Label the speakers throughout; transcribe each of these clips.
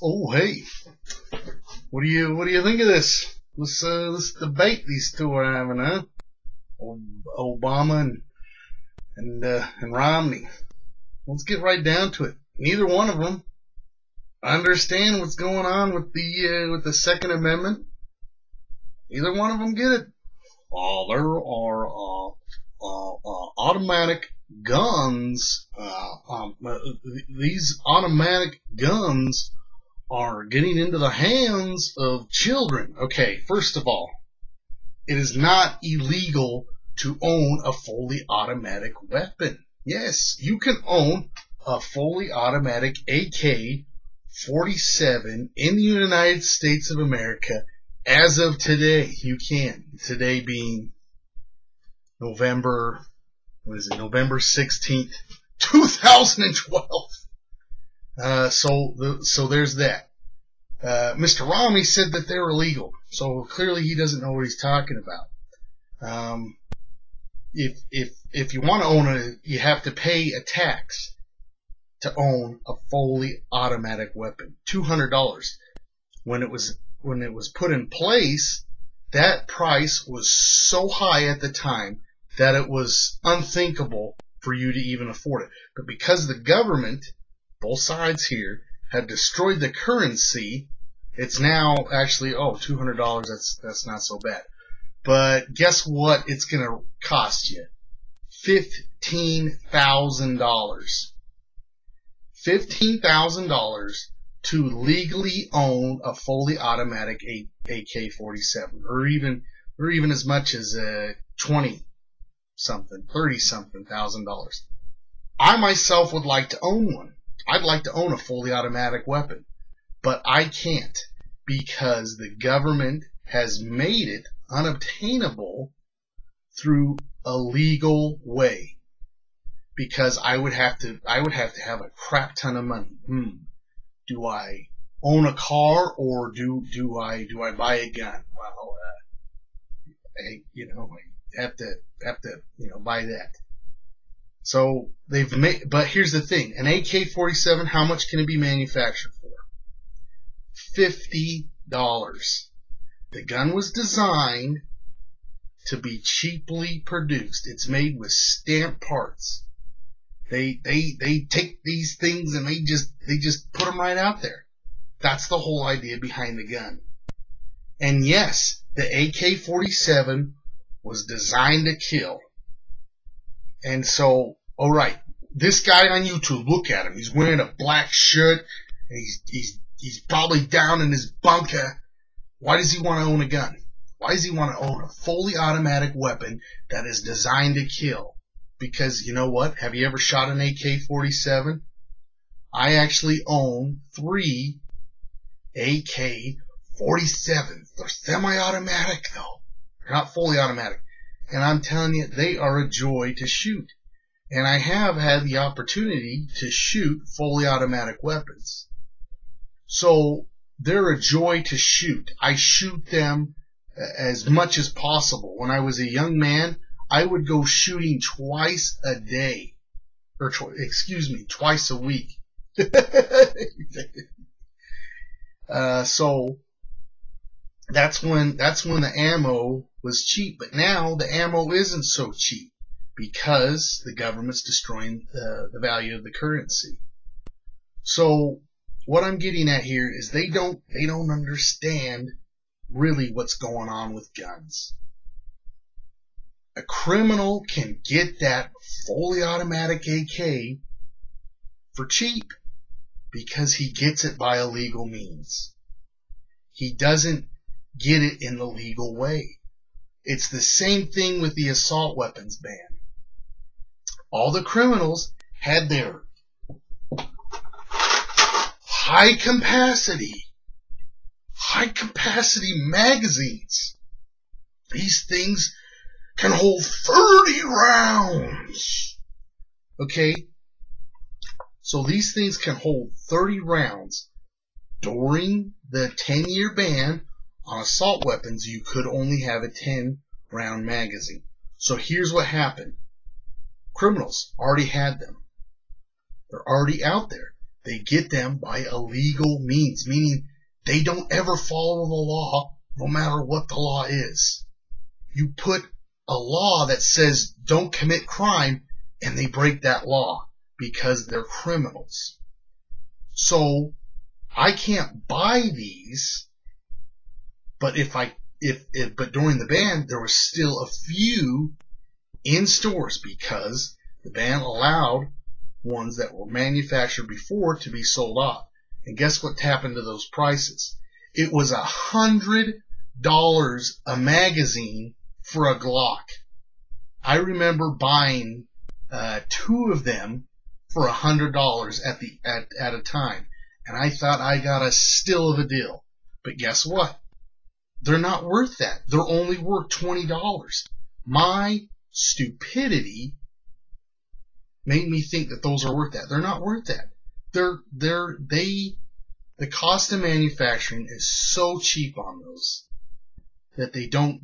Speaker 1: Oh, hey, what do you think of this? Let's debate these two are having, huh? Obama and Romney. Let's get right down to it. Neither one of them understand what's going on with the Second Amendment. Neither one of them get it. There are automatic guns. These automatic guns are getting into the hands of children. Okay, first of all, it is not illegal to own a fully automatic weapon. Yes, you can own a fully automatic AK-47 in the United States of America as of today. You can. Today being November 16th, 2012. So there's that. Mr. Romney said that they're illegal, so clearly he doesn't know what he's talking about. If you want to own it, you have to pay a tax to own a fully automatic weapon, $200. When it was put in place, that price was so high at the time that it was unthinkable for you to even afford it. But because the government, both sides here, have destroyed the currency, it's now actually, $200, that's not so bad. But guess what it's going to cost you? $15,000. $15,000 to legally own a fully automatic AK-47, or even as much as $30-something thousand. I myself would like to own one. I'd like to own a fully automatic weapon, but I can't because the government has made it unobtainable through a legal way. Because I would have to have a crap ton of money. Do I own a car or do I buy a gun? Well, I have to buy that. So they've made, but here's the thing: an AK-47, how much can it be manufactured for? $50. The gun was designed to be cheaply produced. It's made with stamped parts. They take these things and they just put them right out there. That's the whole idea behind the gun. And yes, the AK-47 was designed to kill. And so, alright, this guy on YouTube, look at him. He's wearing a black shirt, and he's probably down in his bunker. Why does he want to own a gun? Why does he want to own a fully automatic weapon that is designed to kill? Because you know what? Have you ever shot an AK-47? I actually own 3 AK-47s. They're semi-automatic though. They're not fully automatic. And I'm telling you, they are a joy to shoot. And I have had the opportunity to shoot fully automatic weapons. So they're a joy to shoot. I shoot them as much as possible. When I was a young man, I would go shooting twice a day. Or, twice a week. So that's when the ammo was cheap. But now the ammo isn't so cheap because the government's destroying the value of the currency. So what I'm getting at here is they don't understand really what's going on with guns. A criminal can get that fully automatic AK for cheap because he gets it by illegal means. He doesn't get it in the legal way. It's the same thing with the assault weapons ban. All the criminals had their high capacity magazines. These things can hold 30 rounds. Okay? So these things can hold 30 rounds. During the 10-year ban on assault weapons, you could only have a 10-round magazine. So here's what happened. Criminals already had them. They're already out there. They get them by illegal means, meaning they don't ever follow the law, no matter what the law is. You put a law that says don't commit crime, and they break that law because they're criminals. So I can't buy these, but but during the ban there was still a few in stores because the ban allowed ones that were manufactured before to be sold off. And guess what happened to those prices? It was $100 a magazine for a Glock. I remember buying 2 of them for $100 at a time, and I thought I got a steal of a deal. But guess what? They're not worth that. They're only worth $20. My stupidity made me think that those are worth that. They're not worth that. The cost of manufacturing is so cheap on those that they don't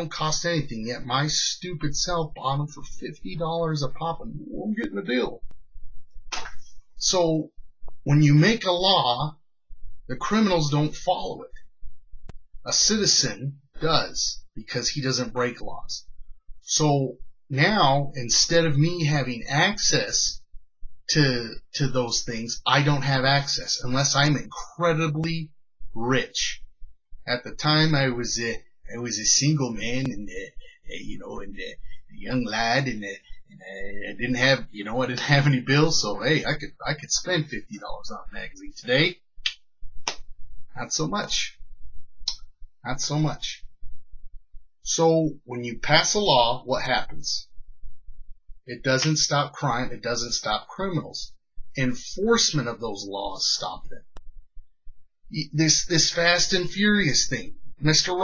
Speaker 1: cost anything. Yet my stupid self bought them for $50 a pop, and I'm getting a deal. So when you make a law, the criminals don't follow it. A citizen does, because he doesn't break laws. So now, instead of me having access to those things, I don't have access unless I'm incredibly rich. At the time, I was a single man, and a young lad, and I didn't have any bills. So hey, I could spend $50 on a magazine. Today, not so much. Not so much. So when you pass a law, what happens? It doesn't stop crime. It doesn't stop criminals. Enforcement of those laws stop them. This Fast and Furious thing. Mr.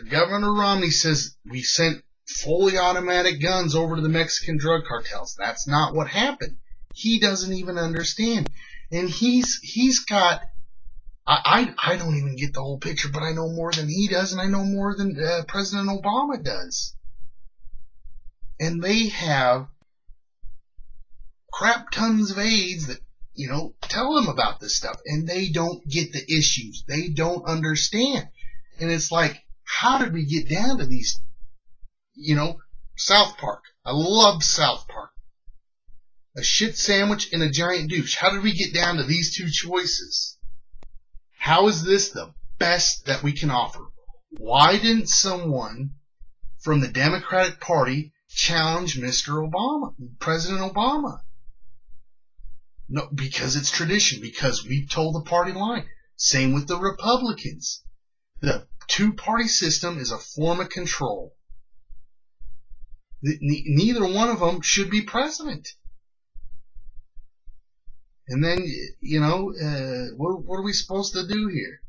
Speaker 1: Governor Romney says we sent fully automatic guns over to the Mexican drug cartels. That's not what happened. He doesn't even understand. And he's got... I don't even get the whole picture, but I know more than he does, and I know more than President Obama does. And they have crap tons of aides that, tell them about this stuff, and they don't get the issues. They don't understand. And it's like, how did we get down to these, South Park? I love South Park. A shit sandwich and a giant douche. How did we get down to these two choices? How is this the best that we can offer? Why didn't someone from the Democratic Party challenge Mr. Obama, President Obama? No, because it's tradition, because we've told the party line. Same with the Republicans. The two-party system is a form of control. Neither one of them should be president. And then, what are we supposed to do here?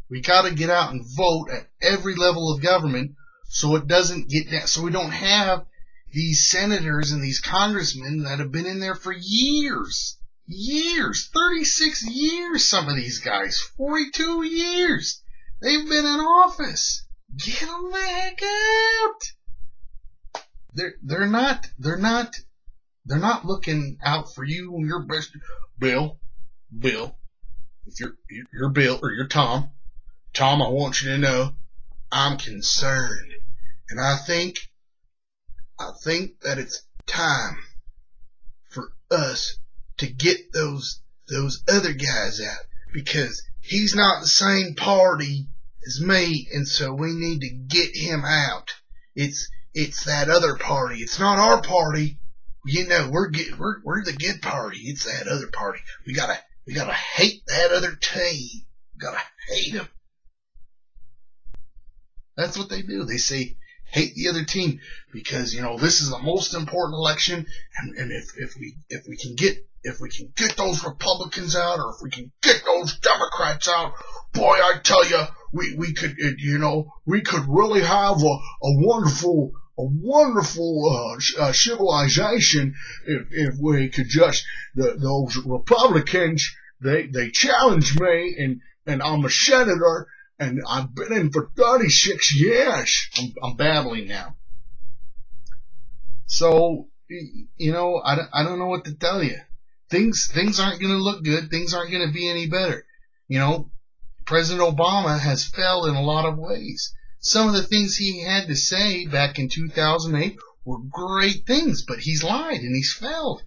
Speaker 1: We got to get out and vote at every level of government so it doesn't get down, so we don't have these senators and these congressmen that have been in there for years, 36 years, some of these guys, 42 years. They've been in office. Get them the heck out. They're not looking out for you and your best. Bill, if you're Bill or you're Tom, I want you to know I'm concerned. And I think that it's time for us to get those other guys out, because he's not the same party as me, and so we need to get him out. It's that other party. It's not our party. We're the good party. It's that other party. We gotta hate that other team. We gotta hate them. That's what they do. They say hate the other team because this is the most important election, and if we can get those Republicans out, or if we can get those Democrats out, boy, I tell you, we could really have a wonderful civilization if we could just those Republicans. They challenge me, and I'm a senator, and I've been in for 36 years. I'm babbling now. So I don't know what to tell you. things aren't going to look good. Things aren't going to be any better. You know, President Obama has failed in a lot of ways. Some of the things he had to say back in 2008 were great things, but he's lied and he's failed.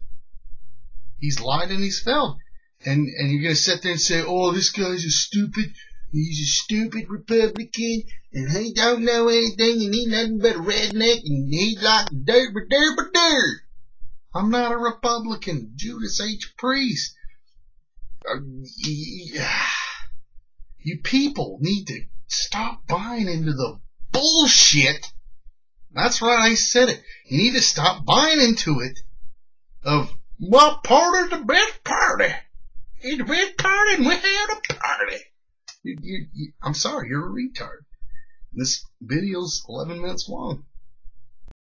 Speaker 1: He's lied and he's failed. And you're going to sit there and say, oh, this guy's a stupid, he's a stupid Republican, and he don't know anything, and he's nothing but a redneck, and he's like dirt. I'm not a Republican. Judas H. Priest. You people need to stop buying into the bullshit. That's right, I said it. You need to stop buying into it of, well, party's the best party. It's the best party and we had a party. I'm sorry, you're a retard. This video's 11 minutes long.